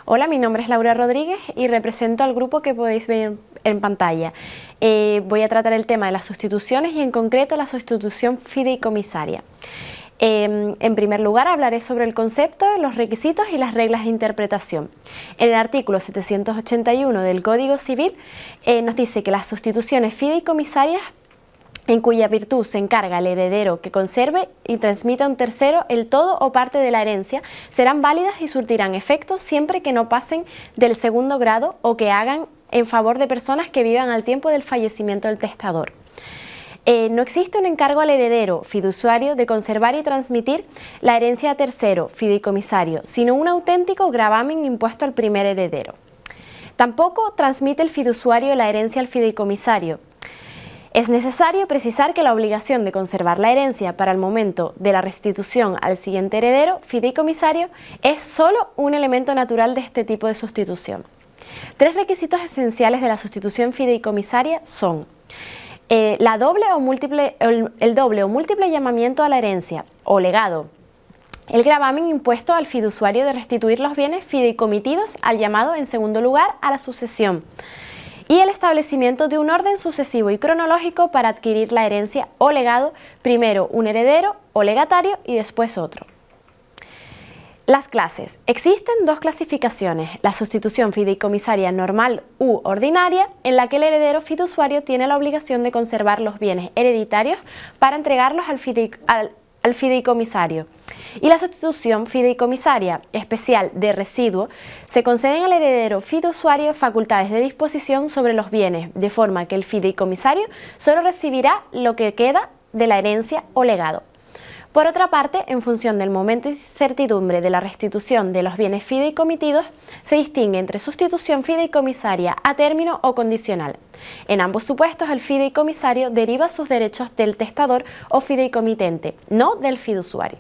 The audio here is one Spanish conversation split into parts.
Hola, mi nombre es Laura Rodríguez y represento al grupo que podéis ver en pantalla. Voy a tratar el tema de las sustituciones y en concreto la sustitución fideicomisaria. En primer lugar hablaré sobre el concepto, los requisitos y las reglas de interpretación. En el artículo 781 del Código Civil nos dice que las sustituciones fideicomisarias en cuya virtud se encarga el heredero que conserve y transmita a un tercero el todo o parte de la herencia, serán válidas y surtirán efecto siempre que no pasen del segundo grado o que hagan en favor de personas que vivan al tiempo del fallecimiento del testador. No existe un encargo al heredero fiduciario de conservar y transmitir la herencia a tercero fideicomisario, sino un auténtico gravamen impuesto al primer heredero. Tampoco transmite el fiduciario la herencia al fideicomisario. Es necesario precisar que la obligación de conservar la herencia para el momento de la restitución al siguiente heredero fideicomisario es solo un elemento natural de este tipo de sustitución. Tres requisitos esenciales de la sustitución fideicomisaria son el doble o múltiple llamamiento a la herencia o legado, el gravamen impuesto al fiduciario de restituir los bienes fideicomitidos al llamado en segundo lugar a la sucesión, y el establecimiento de un orden sucesivo y cronológico para adquirir la herencia o legado, primero un heredero o legatario y después otro. Las clases. Existen dos clasificaciones, la sustitución fideicomisaria normal u ordinaria, en la que el heredero fiduciario tiene la obligación de conservar los bienes hereditarios para entregarlos al fideicomisario. Y la sustitución fideicomisaria especial de residuo, se conceden al heredero fiduciario facultades de disposición sobre los bienes, de forma que el fideicomisario solo recibirá lo que queda de la herencia o legado. Por otra parte, en función del momento y certidumbre de la restitución de los bienes fideicomitidos, se distingue entre sustitución fideicomisaria a término o condicional. En ambos supuestos, el fideicomisario deriva sus derechos del testador o fideicomitente, no del fiduciario.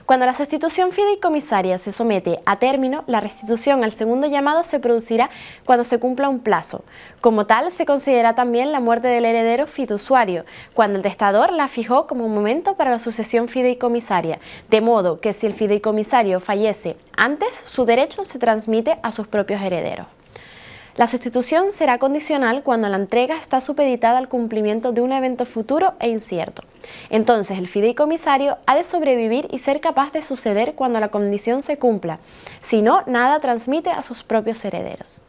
Cuando la sustitución fideicomisaria se somete a término, la restitución al segundo llamado se producirá cuando se cumpla un plazo. Como tal, se considera también la muerte del heredero fiduciario, cuando el testador la fijó como momento para la sucesión fideicomisaria, de modo que si el fideicomisario fallece antes, su derecho se transmite a sus propios herederos. La sustitución será condicional cuando la entrega está supeditada al cumplimiento de un evento futuro e incierto. Entonces, el fideicomisario ha de sobrevivir y ser capaz de suceder cuando la condición se cumpla. Si no, nada transmite a sus propios herederos.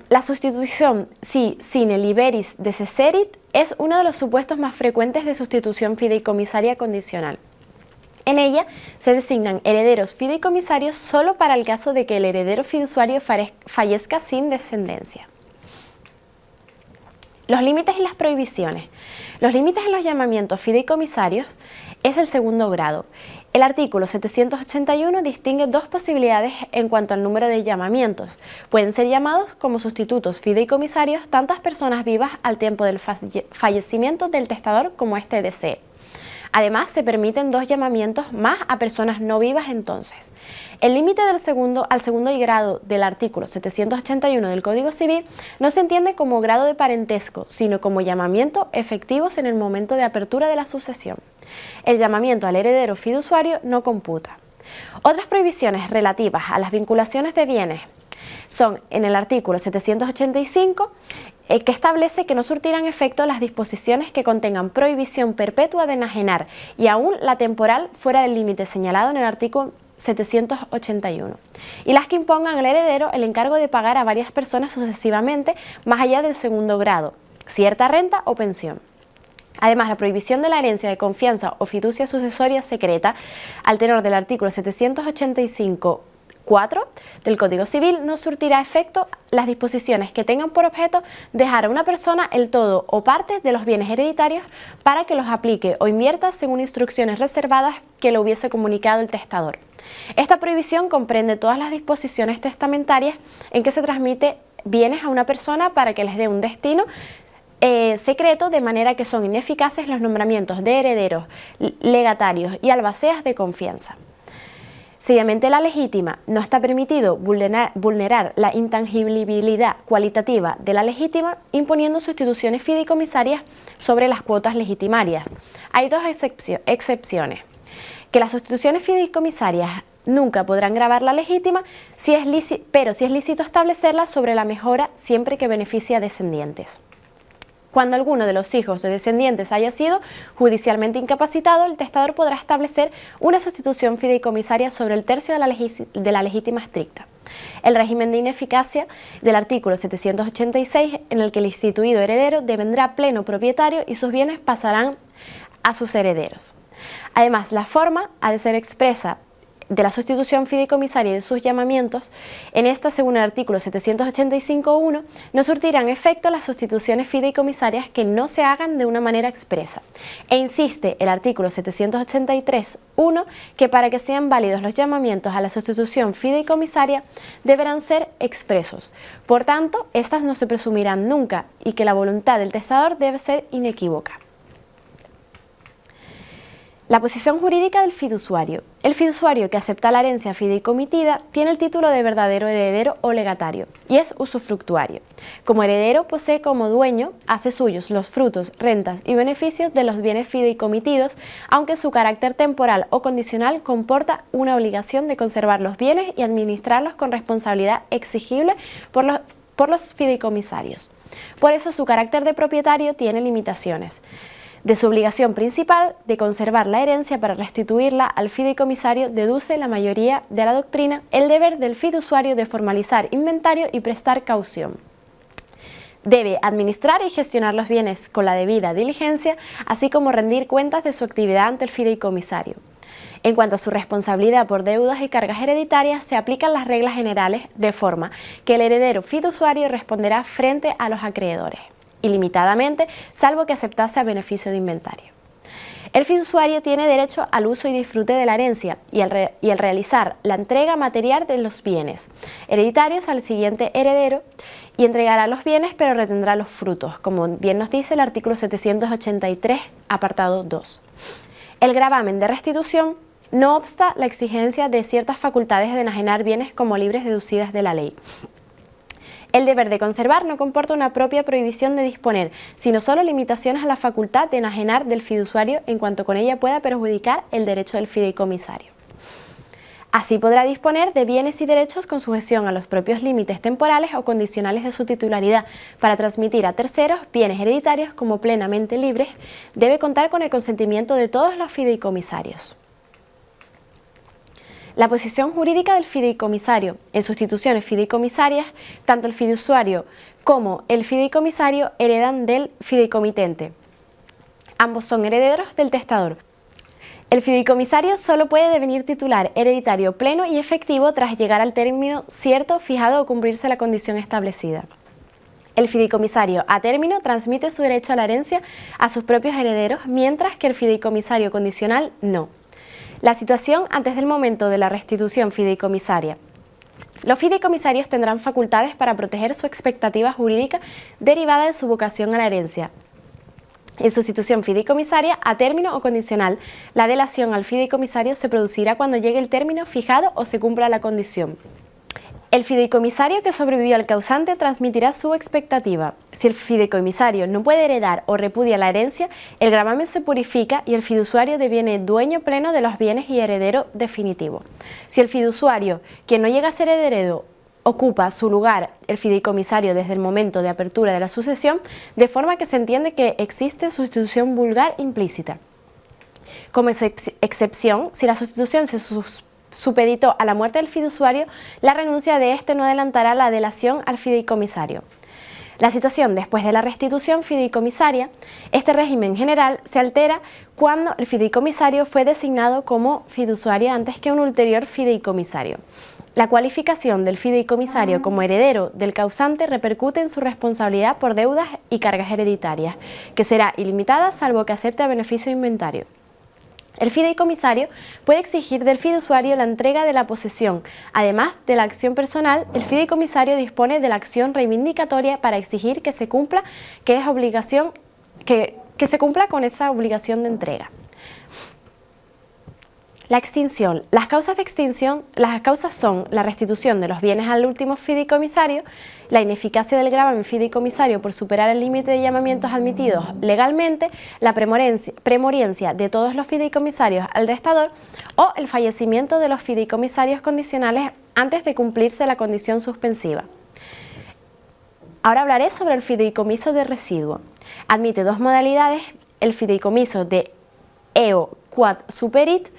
La sustitución si sine liberis deceserit es uno de los supuestos más frecuentes de sustitución fideicomisaria condicional. En ella se designan herederos fideicomisarios solo para el caso de que el heredero fiduciario fallezca sin descendencia. Los límites y las prohibiciones. Los límites en los llamamientos fideicomisarios es el segundo grado. El artículo 781 distingue dos posibilidades en cuanto al número de llamamientos. Pueden ser llamados como sustitutos fideicomisarios tantas personas vivas al tiempo del fallecimiento del testador como éste desee. Además, se permiten dos llamamientos más a personas no vivas entonces. El límite al segundo grado del artículo 781 del Código Civil no se entiende como grado de parentesco, sino como llamamiento efectivos en el momento de apertura de la sucesión. El llamamiento al heredero fiduciario no computa. Otras prohibiciones relativas a las vinculaciones de bienes son en el artículo 785, que establece que no surtirán efecto las disposiciones que contengan prohibición perpetua de enajenar y aún la temporal fuera del límite señalado en el artículo 781, y las que impongan al heredero el encargo de pagar a varias personas sucesivamente más allá del segundo grado, cierta renta o pensión. Además, la prohibición de la herencia de confianza o fiducia sucesoria secreta, al tenor del artículo 785 4 del Código Civil, no surtirá efecto las disposiciones que tengan por objeto dejar a una persona el todo o parte de los bienes hereditarios para que los aplique o invierta según instrucciones reservadas que le hubiese comunicado el testador. Esta prohibición comprende todas las disposiciones testamentarias en que se transmite bienes a una persona para que les dé un destino secreto, de manera que son ineficaces los nombramientos de herederos, legatarios y albaceas de confianza. Seguidamente, la legítima. No está permitido vulnerar la intangibilidad cualitativa de la legítima imponiendo sustituciones fideicomisarias sobre las cuotas legitimarias. Hay dos excepciones. Que las sustituciones fideicomisarias nunca podrán gravar la legítima, pero sí es lícito establecerla sobre la mejora siempre que beneficie a descendientes. Cuando alguno de los hijos o descendientes haya sido judicialmente incapacitado, el testador podrá establecer una sustitución fideicomisaria sobre el tercio de la legítima estricta. El régimen de ineficacia del artículo 786, en el que el instituido heredero devendrá pleno propietario y sus bienes pasarán a sus herederos. Además, la forma ha de ser expresa de la sustitución fideicomisaria y de sus llamamientos. En esta, según el artículo 785.1, no surtirán efecto las sustituciones fideicomisarias que no se hagan de una manera expresa. E insiste el artículo 783.1 que para que sean válidos los llamamientos a la sustitución fideicomisaria deberán ser expresos. Por tanto, estas no se presumirán nunca y que la voluntad del testador debe ser inequívoca. La posición jurídica del fiduciario. El fiduciario que acepta la herencia fideicomitida tiene el título de verdadero heredero o legatario y es usufructuario. Como heredero posee como dueño, hace suyos los frutos, rentas y beneficios de los bienes fideicomitidos, aunque su carácter temporal o condicional comporta una obligación de conservar los bienes y administrarlos con responsabilidad exigible por los fideicomisarios. Por eso su carácter de propietario tiene limitaciones. De su obligación principal de conservar la herencia para restituirla al fideicomisario deduce la mayoría de la doctrina el deber del fiduciario de formalizar inventario y prestar caución. Debe administrar y gestionar los bienes con la debida diligencia, así como rendir cuentas de su actividad ante el fideicomisario. En cuanto a su responsabilidad por deudas y cargas hereditarias, se aplican las reglas generales de forma que el heredero fiduciario responderá frente a los acreedores ilimitadamente, salvo que aceptase a beneficio de inventario. El fiduciario tiene derecho al uso y disfrute de la herencia y al realizar la entrega material de los bienes hereditarios al siguiente heredero y entregará los bienes pero retendrá los frutos, como bien nos dice el artículo 783, apartado 2. El gravamen de restitución no obsta la exigencia de ciertas facultades de enajenar bienes como libres deducidas de la ley. El deber de conservar no comporta una propia prohibición de disponer, sino solo limitaciones a la facultad de enajenar del fiduciario en cuanto con ella pueda perjudicar el derecho del fideicomisario. Así podrá disponer de bienes y derechos con sujeción a los propios límites temporales o condicionales de su titularidad para transmitir a terceros bienes hereditarios como plenamente libres. Debe contar con el consentimiento de todos los fideicomisarios. La posición jurídica del fideicomisario. En sustituciones fideicomisarias, tanto el fiduciario como el fideicomisario heredan del fideicomitente. Ambos son herederos del testador. El fideicomisario solo puede devenir titular hereditario pleno y efectivo tras llegar al término cierto, fijado o cumplirse la condición establecida. El fideicomisario a término transmite su derecho a la herencia a sus propios herederos, mientras que el fideicomisario condicional no. La situación antes del momento de la restitución fideicomisaria. Los fideicomisarios tendrán facultades para proteger su expectativa jurídica derivada de su vocación a la herencia. En sustitución fideicomisaria, a término o condicional, la delación al fideicomisario se producirá cuando llegue el término fijado o se cumpla la condición. El fideicomisario que sobrevivió al causante transmitirá su expectativa. Si el fideicomisario no puede heredar o repudia la herencia, el gravamen se purifica y el fiduciario deviene dueño pleno de los bienes y heredero definitivo. Si el fiduciario, quien no llega a ser heredero, ocupa su lugar el fideicomisario desde el momento de apertura de la sucesión, de forma que se entiende que existe sustitución vulgar implícita. Como excepción, si la sustitución se supeditó a la muerte del fiduciario, la renuncia de éste no adelantará la delación al fideicomisario. La situación después de la restitución fideicomisaria, este régimen general se altera cuando el fideicomisario fue designado como fiduciario antes que un ulterior fideicomisario. La cualificación del fideicomisario como heredero del causante repercute en su responsabilidad por deudas y cargas hereditarias, que será ilimitada salvo que acepte a beneficio de inventario. El fideicomisario puede exigir del fiduciario la entrega de la posesión. Además de la acción personal, el fideicomisario dispone de la acción reivindicatoria para exigir que se cumpla, que se cumpla con esa obligación de entrega. La extinción. Las causas de extinción, las causas son la restitución de los bienes al último fideicomisario, la ineficacia del gravamen fideicomisario por superar el límite de llamamientos admitidos legalmente, la premoriencia de todos los fideicomisarios al testador o el fallecimiento de los fideicomisarios condicionales antes de cumplirse la condición suspensiva. Ahora hablaré sobre el fideicomiso de residuo. Admite dos modalidades, el fideicomiso de eo quod superit,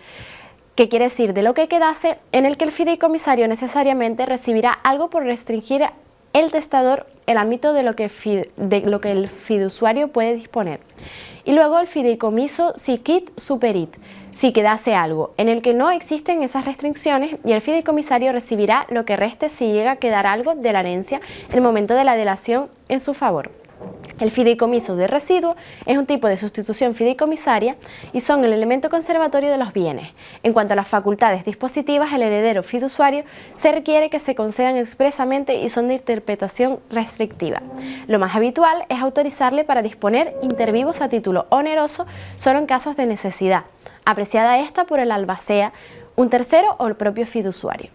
que quiere decir de lo que quedase, en el que el fideicomisario necesariamente recibirá algo por restringir el testador el ámbito de lo que el fiduciario puede disponer. Y luego el fideicomiso sic superit, si quedase algo, en el que no existen esas restricciones y el fideicomisario recibirá lo que reste si llega a quedar algo de la herencia en el momento de la delación en su favor. El fideicomiso de residuo es un tipo de sustitución fideicomisaria y son el elemento conservatorio de los bienes. En cuanto a las facultades dispositivas, el heredero fiduciario se requiere que se concedan expresamente y son de interpretación restrictiva. Lo más habitual es autorizarle para disponer inter vivos a título oneroso solo en casos de necesidad, apreciada esta por el albacea, un tercero o el propio fiduciario.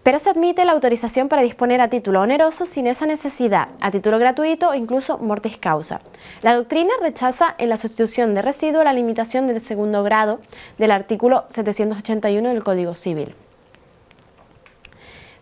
Pero se admite la autorización para disponer a título oneroso sin esa necesidad, a título gratuito o incluso mortis causa. La doctrina rechaza en la sustitución de residuo la limitación del segundo grado del artículo 781 del Código Civil.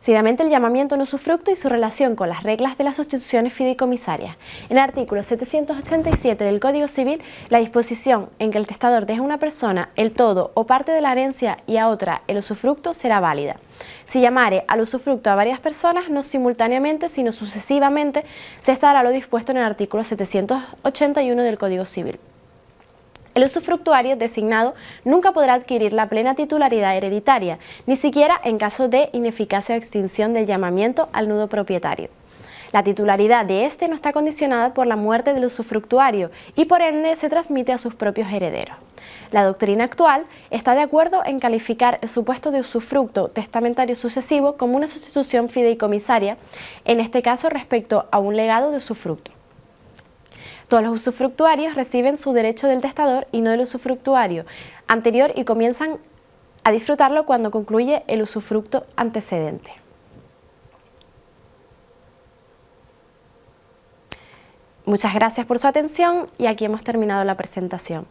Seguidamente, el llamamiento en usufructo y su relación con las reglas de las sustituciones fideicomisarias. En el artículo 787 del Código Civil, la disposición en que el testador deja a una persona el todo o parte de la herencia y a otra el usufructo será válida. Si llamare al usufructo a varias personas, no simultáneamente, sino sucesivamente, se estará lo dispuesto en el artículo 781 del Código Civil. El usufructuario designado nunca podrá adquirir la plena titularidad hereditaria, ni siquiera en caso de ineficacia o extinción del llamamiento al nudo propietario. La titularidad de éste no está condicionada por la muerte del usufructuario y por ende se transmite a sus propios herederos. La doctrina actual está de acuerdo en calificar el supuesto de usufructo testamentario sucesivo como una sustitución fideicomisaria, en este caso respecto a un legado de usufructo. Todos los usufructuarios reciben su derecho del testador y no del usufructuario anterior y comienzan a disfrutarlo cuando concluye el usufructo antecedente. Muchas gracias por su atención y aquí hemos terminado la presentación.